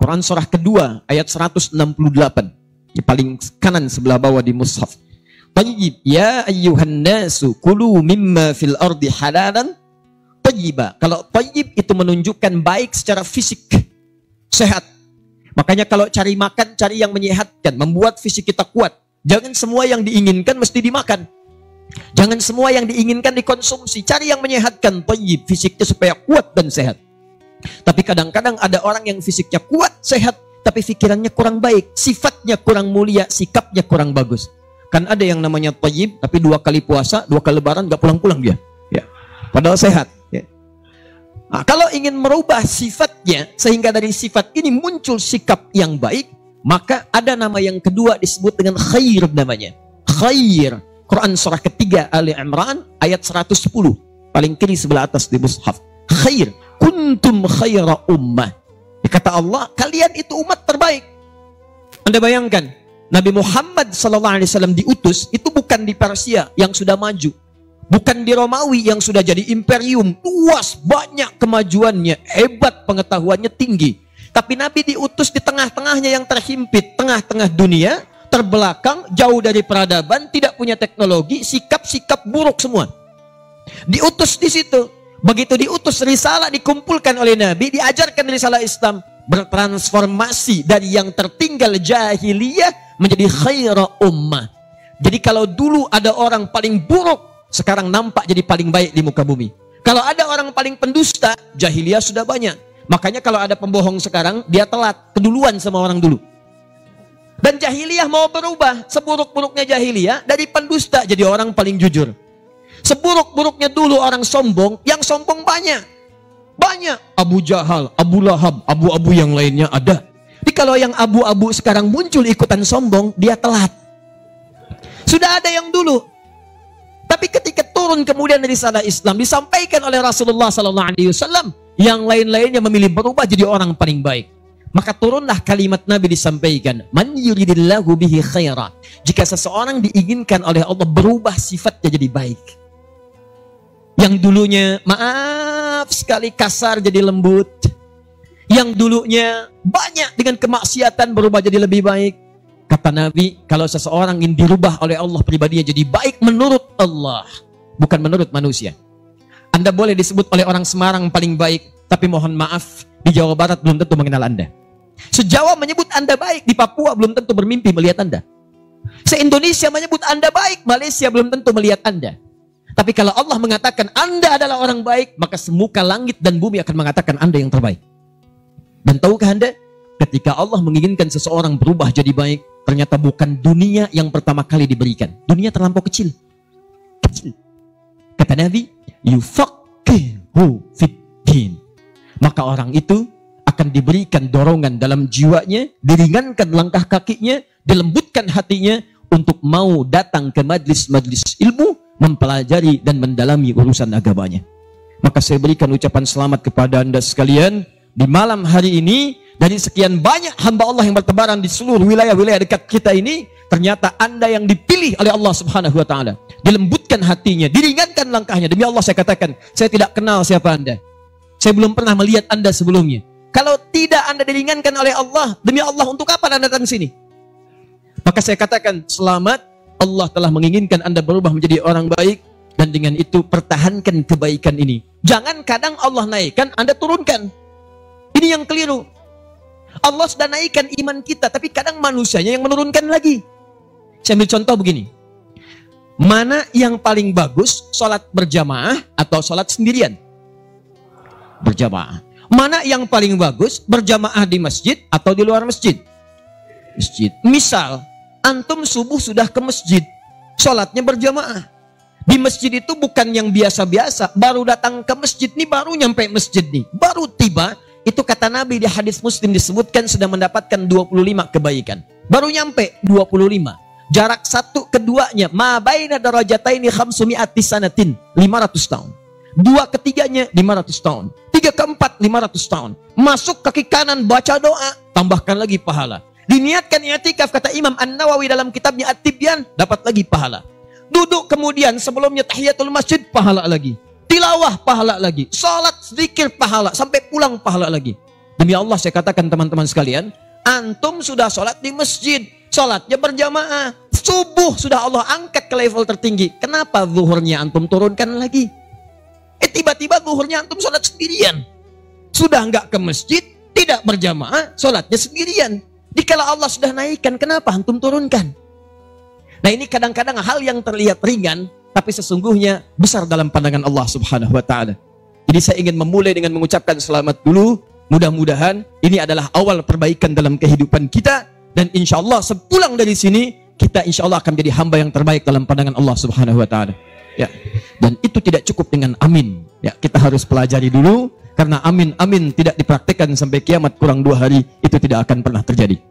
Quran surah kedua ayat 168. Di paling kanan sebelah bawah di mushaf. Tayyib ya ayyuhan nasu kulu mimma fil ardi halalan tayyiba. Kalau tayyib itu menunjukkan baik secara fisik, sehat. Makanya kalau cari makan, cari yang menyehatkan, membuat fisik kita kuat. Jangan semua yang diinginkan mesti dimakan. Jangan semua yang diinginkan dikonsumsi. Cari yang menyehatkan, tayyib, fisiknya supaya kuat dan sehat. Tapi kadang-kadang ada orang yang fisiknya kuat, sehat, tapi pikirannya kurang baik, sifatnya kurang mulia, sikapnya kurang bagus. Kan ada yang namanya tayyib, tapi 2 kali puasa, 2 kali lebaran, gak pulang-pulang dia. Ya. Padahal sehat. Ya. Nah, kalau ingin merubah sifatnya, sehingga dari sifat ini muncul sikap yang baik, maka ada nama yang kedua disebut dengan khair namanya. Khair. Quran surah ketiga Ali Imran ayat 110. Paling kiri sebelah atas di mushaf. Khair. Kuntum khaira ummah. Kata Allah, kalian itu umat terbaik. Anda bayangkan, Nabi Muhammad SAW diutus, itu bukan di Persia yang sudah maju. Bukan di Romawi yang sudah jadi imperium. Luas, banyak kemajuannya, hebat pengetahuannya tinggi. Tapi Nabi diutus di tengah-tengahnya yang terhimpit. Tengah-tengah dunia, terbelakang, jauh dari peradaban, tidak punya teknologi, sikap-sikap buruk semua. Diutus di situ. Begitu diutus, risalah dikumpulkan oleh Nabi, diajarkan risalah Islam, bertransformasi dari yang tertinggal jahiliyah menjadi khaira ummah. Jadi kalau dulu ada orang paling buruk, sekarang nampak jadi paling baik di muka bumi. Kalau ada orang paling pendusta, jahiliyah sudah banyak. Makanya kalau ada pembohong sekarang, dia telat, keduluan sama orang dulu. Dan jahiliyah mau berubah, seburuk-buruknya jahiliyah, dari pendusta jadi orang paling jujur. Seburuk-buruknya dulu orang sombong, yang sombong banyak. Banyak. Abu Jahal, Abu Lahab, abu-abu yang lainnya ada. Jadi kalau yang abu-abu sekarang muncul ikutan sombong, dia telat. Sudah ada yang dulu. Tapi ketika turun kemudian dari risalah Islam, disampaikan oleh Rasulullah SAW, yang lain-lainnya memilih berubah jadi orang paling baik. Maka turunlah kalimat Nabi disampaikan, man yuridillahu bihi khaira. Jika seseorang diinginkan oleh Allah berubah sifatnya jadi baik. Yang dulunya maaf sekali kasar jadi lembut. Yang dulunya banyak dengan kemaksiatan berubah jadi lebih baik. Kata Nabi, kalau seseorang ingin dirubah oleh Allah pribadinya jadi baik menurut Allah, bukan menurut manusia. Anda boleh disebut oleh orang Semarang paling baik, tapi mohon maaf, di Jawa Barat belum tentu mengenal Anda. Se-Jawa menyebut Anda baik, di Papua belum tentu bermimpi melihat Anda. Se-Indonesia menyebut Anda baik, Malaysia belum tentu melihat Anda. Tapi kalau Allah mengatakan Anda adalah orang baik, maka semuka langit dan bumi akan mengatakan Anda yang terbaik. Dan tahukah Anda, ketika Allah menginginkan seseorang berubah jadi baik, ternyata bukan dunia yang pertama kali diberikan. Dunia terlampau kecil. Kecil. Kata Nabi, yufaqihu fiddin. Maka orang itu akan diberikan dorongan dalam jiwanya, diringankan langkah kakinya, dilembutkan hatinya untuk mau datang ke majlis-majlis ilmu, mempelajari dan mendalami urusan agamanya. Maka saya berikan ucapan selamat kepada Anda sekalian di malam hari ini. Dari sekian banyak hamba Allah yang bertebaran di seluruh wilayah-wilayah dekat kita ini, ternyata Anda yang dipilih oleh Allah Subhanahu wa taala. Dilembutkan hatinya, diringankan langkahnya. Demi Allah saya katakan, saya tidak kenal siapa Anda. Saya belum pernah melihat Anda sebelumnya. Kalau tidak Anda diringankan oleh Allah, demi Allah untuk apa Anda datang sini? Maka saya katakan, selamat, Allah telah menginginkan Anda berubah menjadi orang baik, dan dengan itu pertahankan kebaikan ini. Jangan kadang Allah naikkan, Anda turunkan. Ini yang keliru. Allah sudah naikkan iman kita, tapi kadang manusianya yang menurunkan lagi. Saya ambil contoh begini. Mana yang paling bagus, sholat berjamaah atau sholat sendirian? Berjamaah. Mana yang paling bagus, berjamaah di masjid atau di luar masjid? Masjid. Misal, antum subuh sudah ke masjid, sholatnya berjamaah. Di masjid itu bukan yang biasa-biasa, baru datang ke masjid nih, baru nyampe masjid nih, baru tiba. Itu kata Nabi di hadis Muslim disebutkan sudah mendapatkan 25 kebaikan. Baru nyampe 25. Jarak satu keduanya, ma baina darajataini khamsumi'ati sanatin, 500 tahun. Dua ketiganya 500 tahun. Tiga keempat 500 tahun. Masuk kaki kanan baca doa, tambahkan lagi pahala. Diniatkan i'tikaf, kata Imam An-Nawawi dalam kitabnya At-Tibyan, dapat lagi pahala. Duduk kemudian sebelumnya tahiyatul masjid, pahala lagi. Tilawah, pahala lagi. Salat, zikir, pahala. Sampai pulang, pahala lagi. Demi Allah saya katakan teman-teman sekalian, antum sudah sholat di masjid, sholatnya berjamaah, subuh sudah Allah angkat ke level tertinggi. Kenapa zuhurnya antum turunkan lagi? Tiba-tiba zuhurnya antum sholat sendirian. Sudah nggak ke masjid, tidak berjamaah, sholatnya sendirian. Dikala Allah sudah naikkan, kenapa antum turunkan? Nah ini kadang-kadang hal yang terlihat ringan, tapi sesungguhnya besar dalam pandangan Allah Subhanahu wa Ta'ala. Jadi saya ingin memulai dengan mengucapkan selamat dulu. Mudah-mudahan ini adalah awal perbaikan dalam kehidupan kita, dan insya Allah sepulang dari sini kita insya Allah akan menjadi hamba yang terbaik dalam pandangan Allah Subhanahu wa Ta'ala. Ya. Dan itu tidak cukup dengan amin. Ya, kita harus pelajari dulu, karena amin tidak dipraktikkan sampai kiamat kurang 2 hari, itu tidak akan pernah terjadi.